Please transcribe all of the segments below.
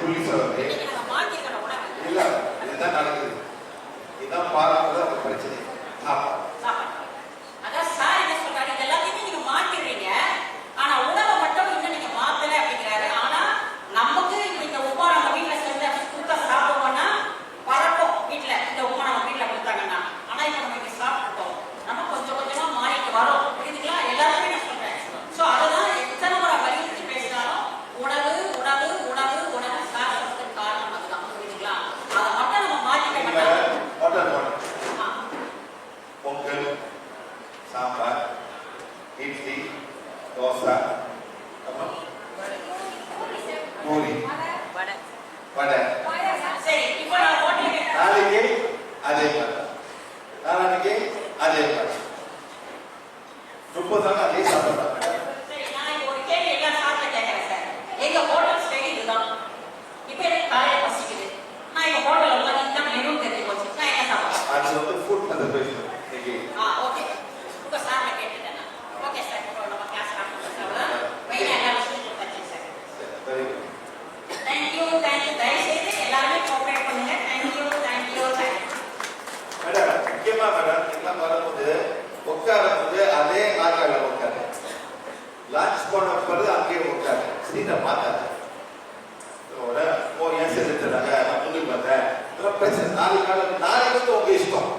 புள்ளி சொல்றது இல்ல, இதுதான் நடக்குது. இதுதான் பாரம்பரிய ஒரு பிரச்சனை. அதான் சார் என்ன சொல்றாரு, இது எல்லாத்தையுமே நீங்க மாத்திடுறீங்க, ஆனா உணவை மட்டும் இன்னும் நீங்க மாத்தல அப்படிங்கிறாரு. ஆனா நமக்கு இந்த உமா நம்ம வீட்டுல சேர்ந்து கொடுத்தா சாப்பிடுவோம்னா பழக்கம், வீட்டுல இந்த உமா நம்ம வீட்டுல கொடுத்தாங்கன்னா, ஆனா இப்ப நம்ம இங்க சாப்பிட்டோம், நம்ம கொஞ்சம் கொஞ்சமா மாறிட்டு வரோம். புரியுதுங்களா? எல்லாருமே நான் சொல்றேன். சோ அதுதான் எத்தனை முறை வலியுறுத்தி பேசினாலும் உணவு உணவு உணவு உணவு சாப்பிடுறதுக்கு காரணம் அதுதான். புரியுதுங்களா? அதை மட்டும் நம்ம மாற்றிக்க மாட்டோம். பொங்கல், சாம்பார், இட்லி, தோசை, பூரி, வடை. சரி, இப்போ நான் ஹோட்டலுக்கு நாளைக்கு அதே மாதிரி, நாளைக்கு அதே மாதிரி 30 நாள் அதே சாப்பிடுறாங்க. சரி, நான் இப்போ ஒரு கேள்வி எல்லாம் சாப்பிட கேட்கறேன் சார். எங்க ஹோட்டல் ஸ்டைல் இதுதான். இப்போ எனக்கு காலையில பசிக்குது, நான் எங்க ஹோட்டல்ல உள்ள இந்த மெனு தெரிஞ்சு போச்சு, நான் என்ன சாப்பிடுறேன்? அது வந்து ஃபுட் ப்ரிசர்வேஷன். ஓகே, உங்க சார்ல கேட்டுட்டேன். ஓகே சார், இப்போ நம்ம கிளாஸ் ஸ்டார்ட் பண்ணலாம். மெயினா எல்லா விஷயமும் கொடுத்தாச்சு சார். Very good. தேங்க்யூ. தயவுசெய்து எல்லாருமே கோஆபரேட் பண்ணுங்க. தேங்க்யூ. மேடம், முக்கியமா மேடம் எல்லாம் வரும்போது உட்காரும்போது அதே நாக்கால உட்காரு. லஞ்ச் போன பிறகு அங்கேயே உட்காரு. சீட்டை மாத்தாது. ஏன் செஞ்சுட்டாங்க, நான் முன்னாடி பார்த்தேன், இதெல்லாம் பிரச்சனை. நாளைக்கு வந்து உங்க இஷ்டம்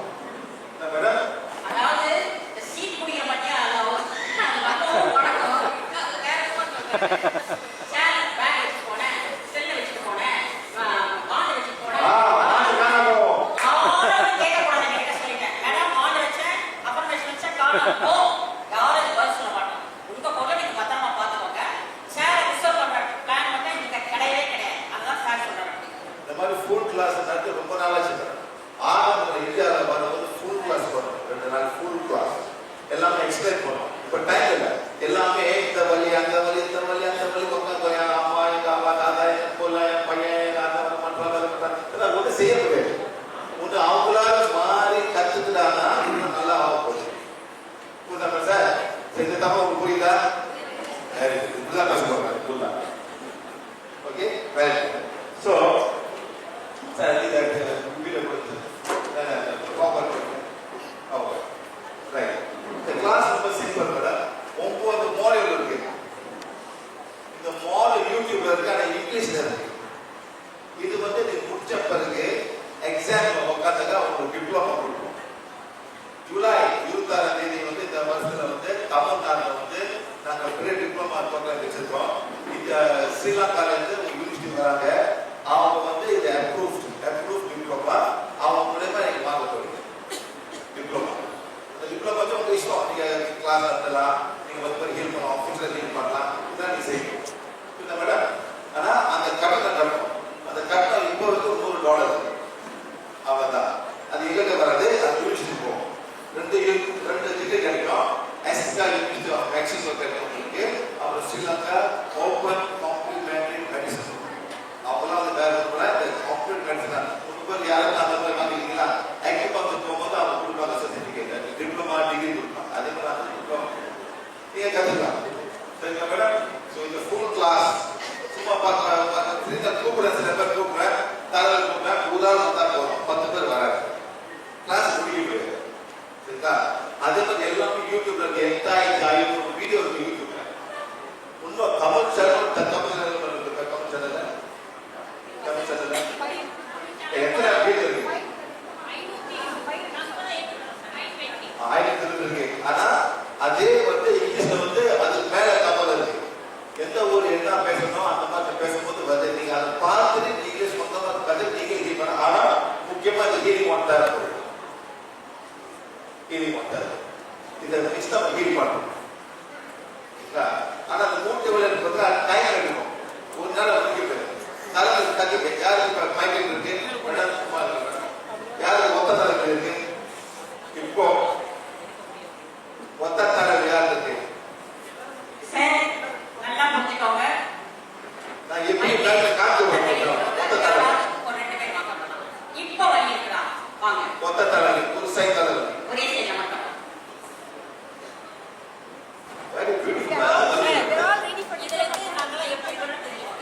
மேடம். அதாவது இந்த சீட் குடிக்கிற பத்தியா வணக்கம் சார், பேக் வச்சு போனேன், செல்ல வச்சுட்டு போனேன், பாண்டு வச்சுட்டு போனேன். யாரும் கேட்கக்கூடாது, கிட்ட சொல்லிட்டேன். மேடம் பாண்டு வச்சேன், அப்புறம் வச்சேன், காரணம் யாரும் பதில் சொல்ல மாட்டோம். உங்க பொருளை நீங்க பத்திரமா பார்த்துக்கோங்க. சேரை ரிசர்வ் பண்ற பிளான் மட்டும் இங்க கிடையவே கிடையாது. அதுதான் சார் சொல்றாங்க. இந்த மாதிரி ஃபுல் கிளாஸ் நடத்தி ரொம்ப நாளாச்சு. ஆரம்பத்தில் இந்தியாவில் வரும்போது ஃபுல் கிளாஸ் வரும். 2 நாள் ஃபுல் கிளாஸ் எல்லாமே எக்ஸ்பிளைன் பண்ணும். இப்போ டைம் இல்லை, எல்லாமே இந்த வழி அந்த வழி இந்த வழி அந்த வழி உட்காந்து என் அம்மா எங்க அம்மா தாத்தா என் பொண்ணு என் பையன் என் அந்த பண்றாங்க ஒன்றும் செய்ய முடியாது. ஒன்று அவங்களால மாறி கற்றுக்கிட்டாங்கன்னா இன்னும் நல்லா ஆக போகுது. புரியுதா சார்? இந்த தப்பா உங்களுக்கு புரியுதா? இப்படிதான் பேச போறாங்க. புரியுதா? Okay, very good. So sir video கொடுத்து ரைட். இந்த கிளாஸ் ரொம்ப சிம்பிள் மேடம். 9 மாடியூல் இருக்கு. இந்த மாடியூல் யூடியூப்ல இருக்கு, ஆனா இங்கிலீஷ்ல இருக்கு. இது வந்து நீ முடிச்ச பிறகு எக்ஸாம்ல உட்காந்துக்க உங்களுக்கு டிப்ளமா கொடுக்கும். ஜூலை 26ஆம் தேதி வந்து இந்த வருஷத்துல வந்து தமிழ்நாட்டில் வந்து நாங்கள் பெரிய டிப்ளமா ப்ரோக்ராம் வச்சிருக்கோம். இந்த ஸ்ரீலங்கால இருந்து யூனிவர்சிட்டி வராங்க. அவங்க வந்து இது அப்ரூவ் டிப்ளமா, அவங்க மூலமா நீங்க வாங்க போறீங்க டிப்ளமா. இந்த டிப்ளமா வந்து உங்க இஷ்டம். நீங்க கிளாஸ் நடத்தலாம், நீங்க வந்து ஹெல்ப் பண்ணலாம், ஆஃபீஸில் ஹெல்ப் பண்ணலாம், இதுதான் நீங்க செய்யணும். இந்த மேடம், ஆனா அந்த கட்டணம் கட்டணும். அந்த கட்டணம் இப்போ வந்து $100 அவ்வளோதான். அது எங்கிட்ட வராது, அது யூனிவர்சிட்டி போகும். 2 டிக்கெட் கிடைக்கும். எஸ்கா யூனிவர்சிட்டி ஆஃப் மெக்சிகோ கிடைக்கும் உங்களுக்கு. அப்புறம் ஸ்ரீலங்கா ஓப்பன் காம்ப்ளிமெண்டரி மெடிசன். அவங்களாம் வந்து வேற கூட இந்த காம்ப்ளிமெண்ட் மெடிசன் உங்களுக்கு யாரும் அந்த மாதிரி வாங்கிக்கிறீங்களா? ஆக்டிவ் போகும்போது அவங்க கொடுப்பாங்க சர்டிஃபிகேட், டிப்ளமா டிகிரி கொடுப்பாங்க. அதே மாதிரி அந்த டிப்ளமா நீங்க கற்றுக்கலாம். சரிங்களா மேடம்? ஸோ இந்த ஃபுல் கிளாஸ் சும்மா பார்க்க கூப்பிடுறேன், சில பேர் கூப்பிடுறேன், தலைவர் கூப்பிடுறேன், உதாரணம் தான் போகிறோம். 10 பேர் வராது, கிளாஸ் முடிக்க போயிருக்கு. சரிங்களா? அதே மாதிரி எல்லாமே யூடியூப்ல இருக்கு. 8500 வீடியோ இருக்கு யூடியூப்ல. இன்னும் தமிழ் சேனல் எத்தனை வீடியோ இருக்கு? 1000 இருக்கு. ஆனா அதே வந்து இங்கிலீஷ்ல வந்து அதுக்கு மேல தமிழ் இருக்கு. எந்த ஊர் என்ன பேசணும் அந்த மாதிரி பேசும்போது வந்து நீங்க அதை பார்த்துட்டு இங்கிலீஷ் மொத்தமா கதை நீங்க ஹீல் பண்ண. ஆனா முக்கியமா இந்த ஹீலிங் ஒன்றாரு இதை மிஸ் நம்ம ஹீல் பண்ணணும். ஆனா அந்த மூட்டை இருக்கிறது டைம் எடுக்கும். ஒரு நாள் முடிக்க தலைவர் கற்றுக்க யாருக்கு மைக்கேல் இருக்கு, யாருக்கு ஒத்த தலைவர் இருக்கு, இப்போ ஒத்த தலைவர் யார் இருக்கு? நல்லா புரிஞ்சுக்கோங்க. நான் எப்படி காத்து ஒத்த தலைவர் இப்போ வழி இருக்கிறான் வாங்க. ஒத்த தலைவர் ஒரு சைட் தலைவர் ஒரே சைட்ல மட்டும். Very beautiful. இதுல இருந்து நாங்களாம் எப்படி தெரியும்.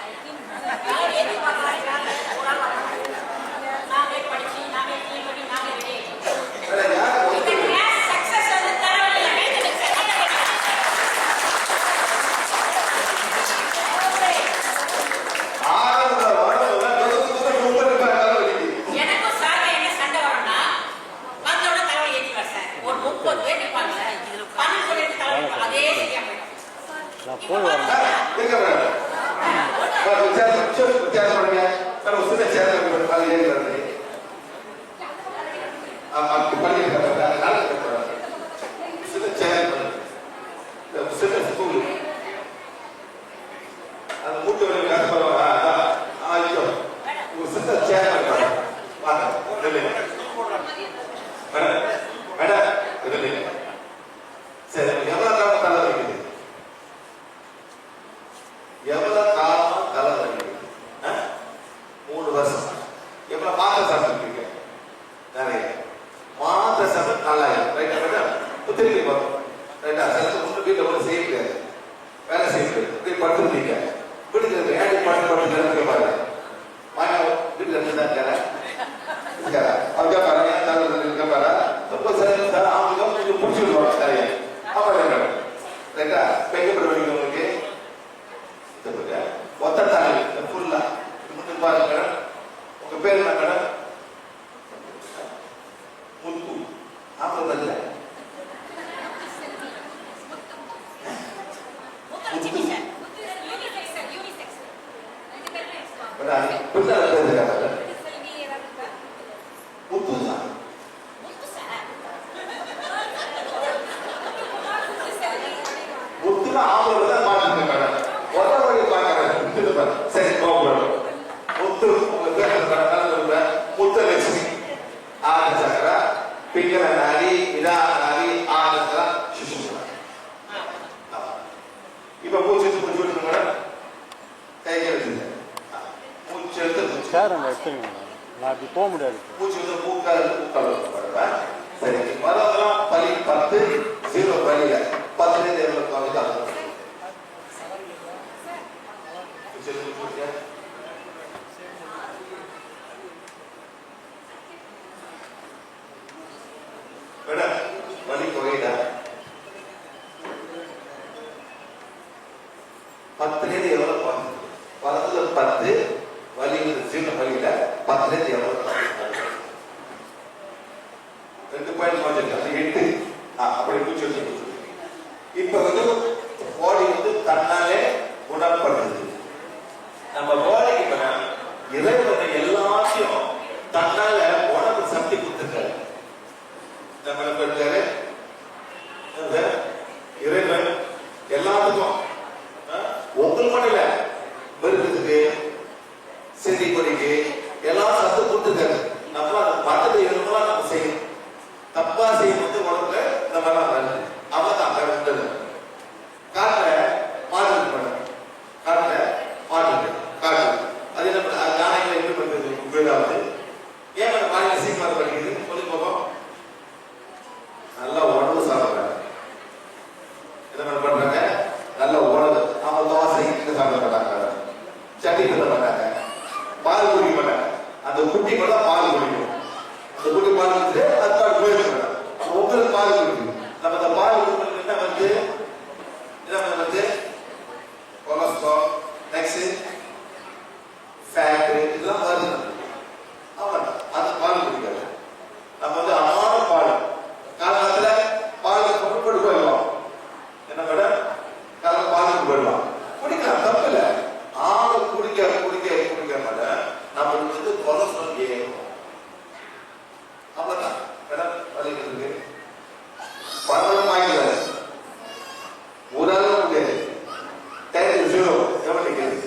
அது ஏற்கிறது பண்ணிட்டு சில சேர் சில ஸ்கூல் அந்த மூட்டு வலி ஐயோ உங்க சித்த சேர் வாங்க மேடம் சரி எவ்வளவு காலம் தலை வைக்குது எவ்வளவு காலம் தலை வைக்குது 3 வருஷம் எவ்வளவு மாத்த சாப்பிட்டு நிறைய மாத்த சாப்பிட்டு நல்லா ரைட்டா மேடம் திருப்பி வரும் ரைட்டா சில ஒன்று வீட்டில் ஒன்று செய்ய முடியாது வேலை செய்ய முடியாது இப்படி படுத்துருந்தீங்க வீட்டுக்கு ஏடி படுத்து பாருங்க மாயா வீட்டில் இருந்து தான் கேட்கிறேன் அவங்க பாருங்க இருக்க பாரு ரொம்ப சரி அவங்க கொஞ்சம் முடிச்சுடுவாங்க சரியா ஆமாம் ரைட்டா பெங்கப்பட வரைக்கும் உங்களுக்கு ஒத்த தாலி ஃபுல்லா முன்னு பாருங்க மேடம் உங்க பேர் என்ன மேடம் முத்து ஆமாம் இல்லை போக முடியாது சரி மரம்லாம் பலி 10 0 பலியில 10 எவ்வளவு வாங்க மேடம் பலி போயிட 10 எவ்வளவு வாங்க வரதுல 10 வலி 0 பலியில 10 எவ்வளவு 2 பாயிண்ட் மாத்திருக்கு அது 8 அப்படி பூச்சி வச்சு இப்ப வந்து பாடி வந்து தன்னாலே குணப்படுது நம்ம பாடிக்கு இறைவன் எல்லாத்தையும் தன்னால உணவு சக்தி கொடுத்துருக்காரு நம்ம இருக்காரு இறைவன் எல்லாத்துக்கும் உங்களுக்கு மட்டும் இல்ல மிருகத்துக்கு செடி கொடிக்கு எல்லாம் சத்து கொடுத்துருக்காரு நம்ம அந்த மரத்தை எல்லாம் நம்ம செய்யணும் தப்பா செய்யும் வந்து உடம்புல இந்த மாதிரி அவன் தான் கருந்தது காட்டுல மாடு மேடம் காட்டுல மாடு காட்டு அது என்ன நாளைகளை எப்படி பண்றது உபயோகாவது ஏன் அந்த மாநில சீக்கிரம் படிக்கிறது சொல்லி போவோம் நல்லா உணவு சாப்பிடுறாங்க என்ன பண்றாங்க நல்ல உணவு அவங்க தோசை சாப்பிட மாட்டாங்க சட்னி பண்ண மாட்டாங்க பால் குடிக்க மாட்டாங்க அந்த குட்டி கூட பால் குடிக்கும் அந்த குட்டி பால் குடிச்சு அது போயிருக்கு உங்களுக்கு பால் குடிக்கும் நம்ம அந்த பால் குடிக்கிறது என்ன வந்து கொலஸ்ட்ரால் நெக்ஸ்ட் ஃபேட் இதெல்லாம் வருது ஆமாம் அந்த பால் குடிக்காது நம்ம வந்து அனாத பால் காலகாலத்தில் பால் கொண்டு போயிடலாம் என்ன மேடம் காலையில் பால் போயிடலாம் குடிக்கலாம் தப்பு இல்லை ஆளு குடிக்க மாட்டேன் நம்மளுக்கு வந்து கொலஸ்ட்ரால் ஏறும் அவ்வளோதான் மேடம் வலிக்கிறது பரவலம் வாங்கிடாது ஒரு அளவு முடியாது 10 0 எவ்வளோ நிற்கிறது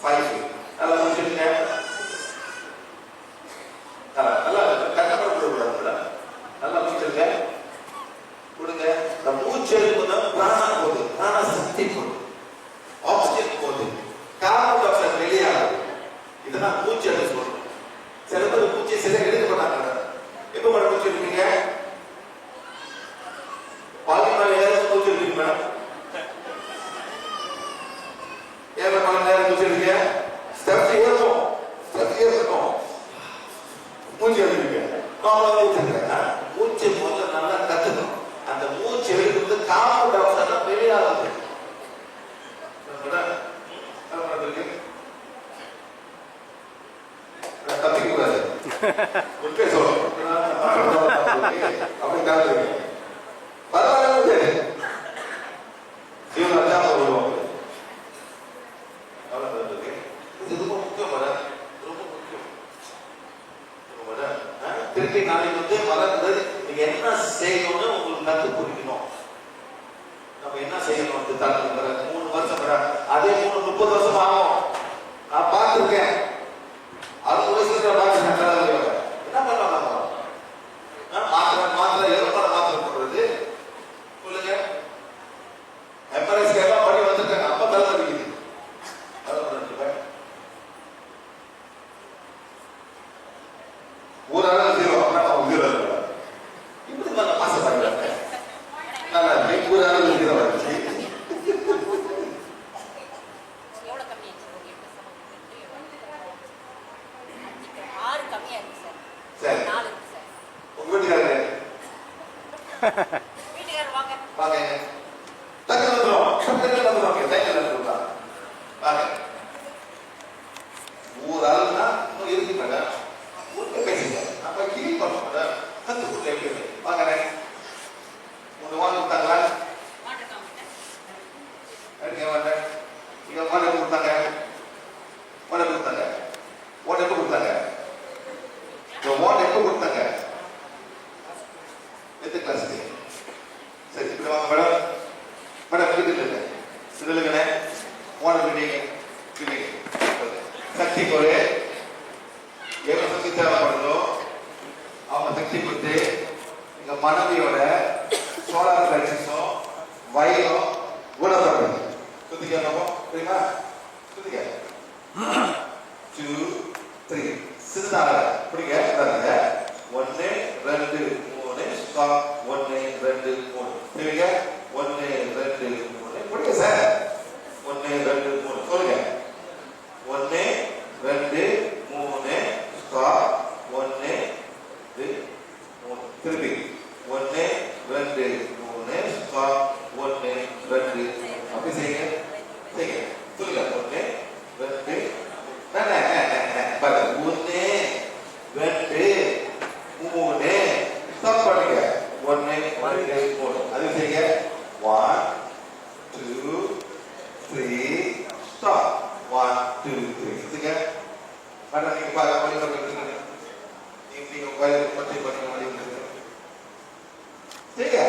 5 நல்லா முடிச்சுருங்க நல்லா கஷ்டப்படக்கூடாது நல்லா முடிச்சிருங்க கொடுங்க இந்த மூச்சு எடுப்பது பிராணம் போகுது பிராண சக்தி போகுது ஆக்சிஜன் போகுது கார்பன் டை ஆக்சைடு வெளியாகுது இதெல்லாம் மூச்சு எடுக்க சொல்றோம் சில பேர் மூச்சை சரியா எடுக்க மாட்டாங்க எப்ப மேடம் மூச்சு எடுப்பீங்க பாலிமர் நேரம் மூச்சு எடுப்பீங்க மேடம் ஏன் மேடம் நேரம் மூச்சு எடுப்பீங்க ஸ்டெப் ஏறும் மூச்சு எடுப்பீங்க நார்மலாக எடுத்துக்கிறேன் மூச்சை முதல்ல நல்லா கத்துக்கணும் அந்த மூச்சு எடுக்கிறது கார்பன் டை ஆக்சைடு வெளியாகுது தப்பிக்க கூடாது உண்மையை சொல்லணும் அப்படி காத்து பரவாயில்ல ஜீவன் வருவாங்க வீட்டுக்காரர் வாங்க. வாங்க. டக்குனு வந்துடும். டக்குனு வந்துடும். டைட்டில் வந்துடும். வாங்க. ஊர் ஆளுனா இன்னும் இருக்கு மேடம். ஊருக்கு பேசுங்க. நம்ம கிளி பண்ணோம் மேடம். கற்றுக்குள்ள எப்படி வாங்க. ஒன்று வாங்க கொடுத்தாங்களா? இங்க வாங்க. இங்க வாங்க கொடுத்தாங்க. வாங்க கொடுத்தாங்க. வாங்க எப்போ கொடுத்தாங்க? வாங்க எப்போ கொடுத்தாங்க? எந்த கிளாஸுக்கு? சரி இப்படி வாங்க மேடம். மேடம் கிட்ட சிறுலுங்கண்ணே ஓன பிடிங்க சக்திக்கு ஒரு எவ்வளோ சக்தி தேவைப்படுதோ அவங்க சக்தி கொடுத்து எங்க மனைவியோட சோலார் எலக்ட்ரிக்ஸும் வயலும் குணப்படுது. சுத்திக்க புரியுமா? சுத்திக்க 2 3 சிறுதாக பிடிங்க. 1 2 3 ஸ்டாப். 1 2 3 சரிங்க. 1 2 3 பிடிங்க சார். 1 2 3 சொல்லுங்க. 1 2 3 ஸ்டாப். 1 2 3 திருப்பி 1 2 3 ஸ்டாப். 1 2 அப்படி செய்யுங்க. செய்யுங்க. சொல்லுங்க. 1 2 பாருங்க. 1 2 3 ஸ்டாப் பண்ணுங்க. 1 2 3 அது செய்யுங்க. 1 2 3 ஸ்டாப். 1 2 3 சரிங்க. மேடம் நீங்க பாருங்க. வழி பண்ணுங்க. நீங்க வழி பற்றி பண்ணுங்க. வழி பண்ணுங்க. சரிங்க.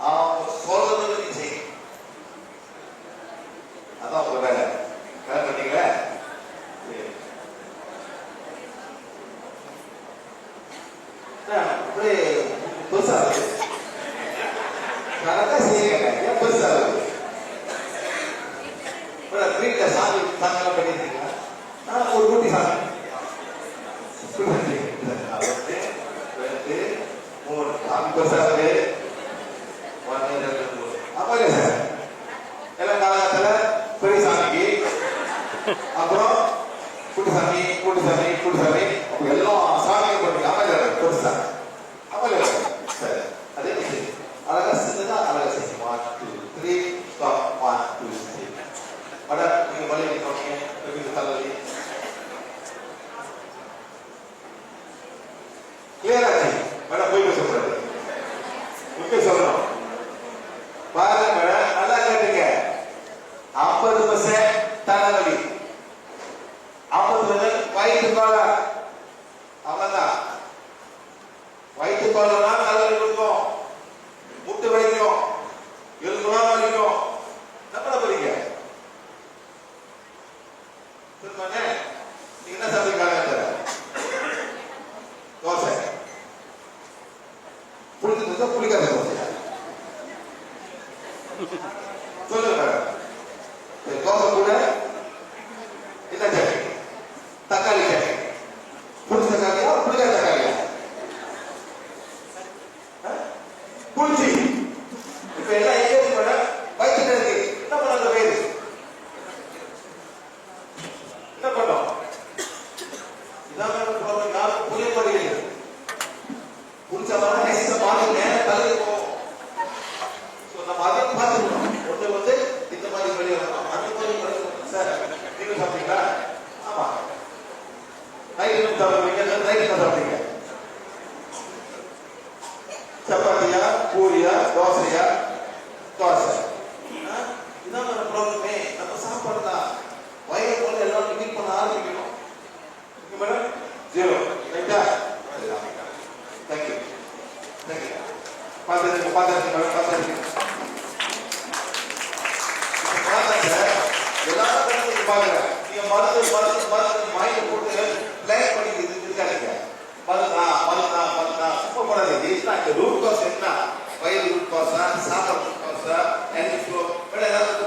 அவங்க சொல்றது நீ செய்யுங்க. அதான் உங்க வேலை. வேலை பண்ணீங்களா? அப்படியே பெருசா இருக்கு. கரெக்டா செய்யுங்க. ஏன் பெருசா இருக்கு? வீட்டுல சாமி சாங்கெல்லாம் பண்ணிருக்கீங்களா? நான் ஒரு குட்டி சாமி 2 2 3 சாமி பெருசா இருக்கு. 1 2 3 அப்ப இல்ல சார் எல்லாம் காலகட்டத்துல பெரிய சாமிக்கு அப்புறம் குட்டி சாமி குட்டி சாமி குட்டி சாமி எல்லாம் சாமியும் பண்ணுங்க. அமைதியா பெருசா அமைதியா சரி. அதே அழகா சின்னதா அழகா செய்யும். 1 2 3 ஸ்டாப். 1 2 3 அட நீங்க வழி நிற்கணும். எப்படி தலைவலி கிளியர் ஆச்சு மேடம். போய் பேசக்கூடாது. முக்கிய சொல்லணும். பாருங்க மேடம் நல்லா கேட்டுங்க. 50% தலைவலி 50% வயிற்று கோளை. அவ்வளவுதான். வயிற்று கோளைனா தலைவலி கொடுக்கும். முட்டு வலிக்கும். எலும்புலாம் வலிக்கும். நம்மள போறீங்க. நீங்க என்ன சாப்பிடுறீங்க? தோசை புளிக்க புளிக்காத தோசை சொல்லுங்க மேடம். தோசை கூட என்ன சட்னி? தக்காளி சட்னி. புளிச்ச தக்காளியா புளிக்காத தக்காளியா? புளிச்சி. இப்ப எல்லாம் எங்க இருக்கு மேடம்? வயிற்றுல இருக்கு. என்ன பண்ணாங்க பேரு? என்ன பண்ணோம்? இதான் ப்ராப்ளம். யாருக்கும் புரிய மாட்டேங்குது. புரிச்சவங்க நெக்ஸ்ட் மார்க் நேர தலைக்கு போகும். சோ நம்ம அதை பார்த்துக்கணும். ஒண்ணு வந்து இந்த மாதிரி வெளியே வரணும். அந்த மாதிரி வரணும். சார் நீங்க சாப்பிட்டீங்களா? ஆமா. நைட்டு சாப்பிடுவீங்க. நைட்டு சாப்பிட்டீங்க. சப்பாத்தியா பூரியா தோசையா? தோசை. இதான் நம்ம ப்ராப்ளமே. நம்ம சாப்பாடு தான் வயிறு போல எல்லாம் லிமிட் பண்ண ஆரம்பிக்கணும். மேடம் 0 ரைட்டா? Thank you thank you. பார்த்துருங்க மேடம். பார்த்துருங்க எல்லாரும் நீங்க பாருங்க. நீங்க மருந்து மைண்ட் போட்டு பிளான் பண்ணி இருக்காங்க. மருந்தா சும்மா போடாதீங்க. ரூட் காஸ் என்ன? வயிறு ரூட் காஸா? சாப்பாடு ரூட் காஸா? என்டி ஃப்ளோ ஏதாவது